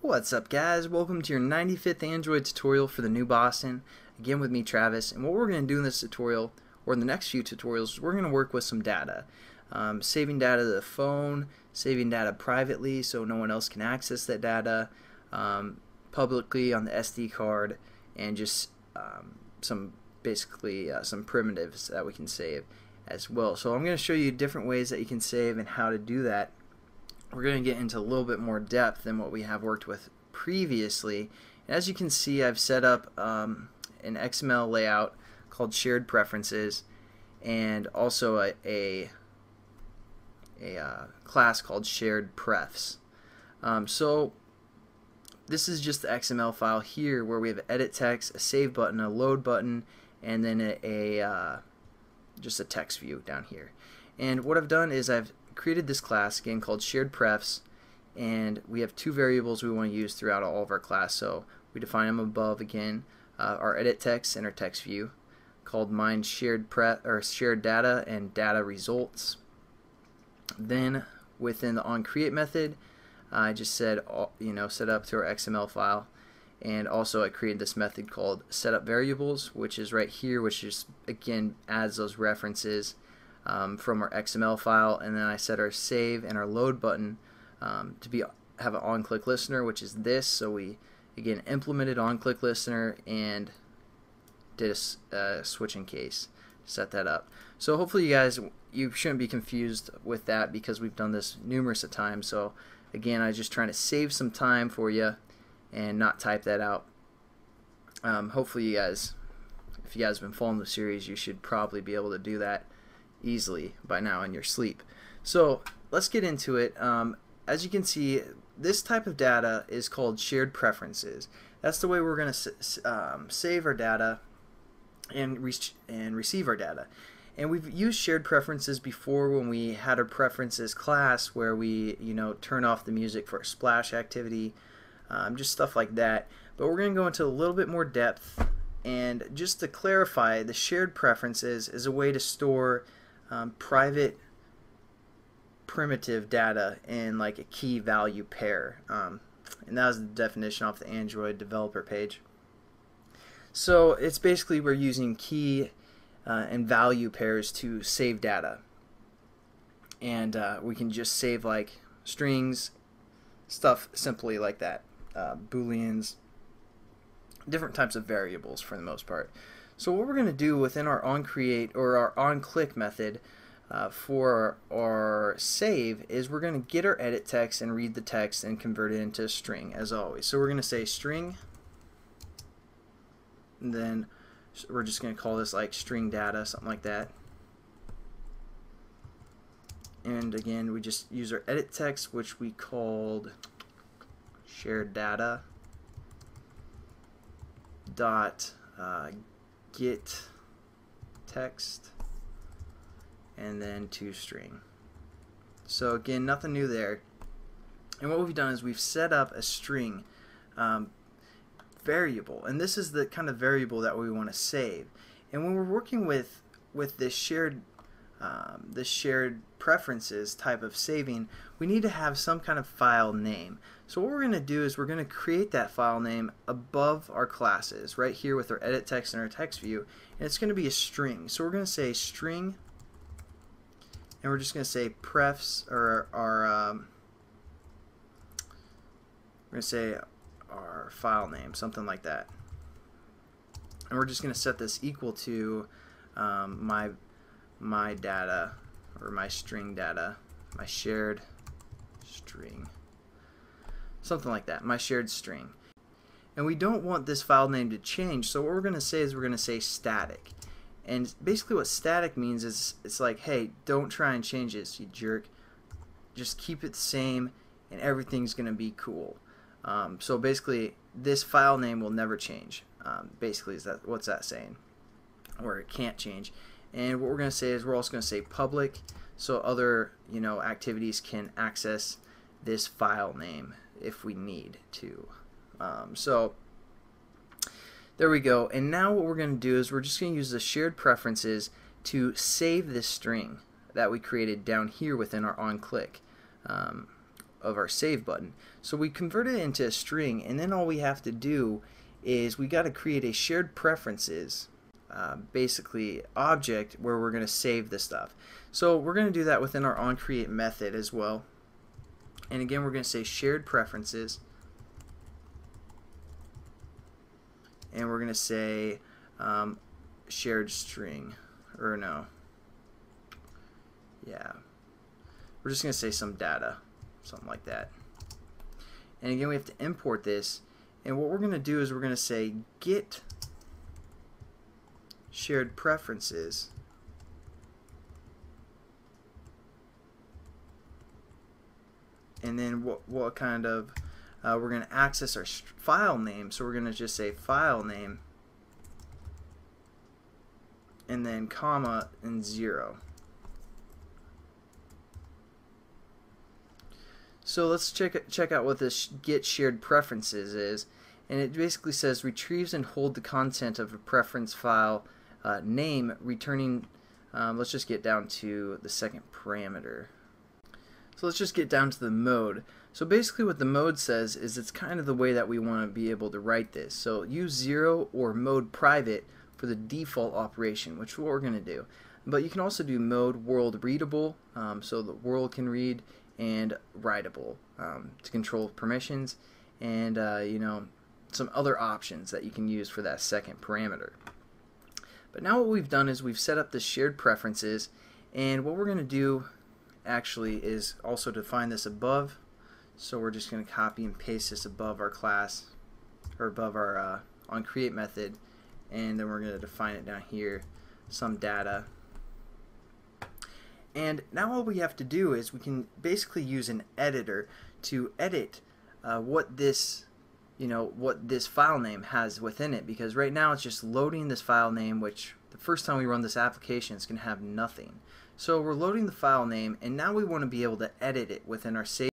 What's up, guys? Welcome to your 95th Android tutorial for the new Boston. Again with me, Travis, and what we're going to do in this tutorial, or in the next few tutorials, is we're going to work with some data. Saving data to the phone, saving data privately so no one else can access that data, publicly on the SD card, and just some primitives that we can save as well. So I'm going to show you different ways that you can save and how to do that. We're going to get into a little bit more depth than what we have worked with previously. And as you can see, I've set up an XML layout called SharedPreferences, and also a class called SharedPrefs. So this is just the XML file here where we have edit text, a save button, a load button, and then just a text view down here. And what I've done is I've created this class again called SharedPrefs, and we have two variables we want to use throughout all of our class. So we define them above again, our edit text and our text view, called mine shared data and data results. Then within the onCreate method, I just said set up to our XML file, and also I created this method called setUpVariables, which is right here, which just again adds those references from our XML file. And then I set our save and our load button to have an on-click listener, which is this. So we again implemented on-click listener and did a switching case to set that up. So hopefully you shouldn't be confused with that, because we've done this numerous of times. So again, I was just trying to save some time for you and not type that out. Hopefully you guys, if you guys have been following the series, you should probably be able to do that easily by now in your sleep. So let's get into it. As you can see, this type of data is called SharedPreferences. That's the way we're going to save our data and receive our data. And we've used SharedPreferences before when we had our preferences class, where we turn off the music for a splash activity, just stuff like that. But we're going to go into a little bit more depth. And just to clarify, the SharedPreferences is a way to store private primitive data in like a key value pair, and that was the definition off the Android developer page. So it's basically we're using key and value pairs to save data, and we can just save like strings, stuff simply like that, booleans, different types of variables for the most part. So what we're going to do within our onCreate or our onClick method for our save is we're going to get our edit text and read the text and convert it into a string as always. So we're going to say string, and then we're just going to call this like string data, something like that. And again, we just use our edit text, which we called shared data dot get text, and then toString. So again, nothing new there. And what we've done is we've set up a string variable, and this is the kind of variable that we want to save. And when we're working with this shared preferences type of saving, we need to have some kind of file name. So what we're going to do is we're going to create that file name above our classes right here with our edit text and our text view, and it's going to be a string. So we're going to say string, and we're just going to say prefs, or we're going to say our file name, something like that. And we're just going to set this equal to my data, or my string data, my shared string, something like that, my shared string. And we don't want this file name to change, so what we're going to say is we're going to say static. And basically what static means is it's like, hey, don't try and change this, you jerk. Just keep it the same and everything's going to be cool. So basically this file name will never change. Basically, what's that saying? Or it can't change. And what we're going to say is we're also going to say public, so other activities can access this file name if we need to. So there we go. And now what we're going to do is we're just going to use the SharedPreferences to save this string that we created down here within our onClick. of our save button. So we convert it into a string, and then all we have to do is we got to create a shared preferences basically object where we're going to save this stuff. So we're going to do that within our onCreate method as well. And again, we're going to say shared preferences, and we're going to say shared string, or no, yeah, we're just going to say some data, something like that. And again, we have to import this, and what we're going to do is we're going to say get shared preferences, and then what kind of we're going to access our file name, so we're going to just say file name and then comma and 0. So let's check out what this get shared preferences is, and it basically says retrieves and hold the content of a preference file name, returning let's just get down to the second parameter. So let's just get down to the mode. So basically what the mode says is it's kind of the way that we want to be able to write this. So use 0 or mode private for the default operation, which is what we're going to do. But you can also do mode world readable, so the world can read, and writable to control permissions, and you know, some other options that you can use for that second parameter. But now what we've done is we've set up the shared preferences, and what we're going to do actually is also define this above. So we're just going to copy and paste this above our class, or above our onCreate method, and then we're going to define it down here, some data. And now all we have to do is we can basically use an editor to edit what this file name has within it, because right now it's just loading this file name, which the first time we run this application it's going to have nothing. So we're loading the file name, and now we want to be able to edit it within our save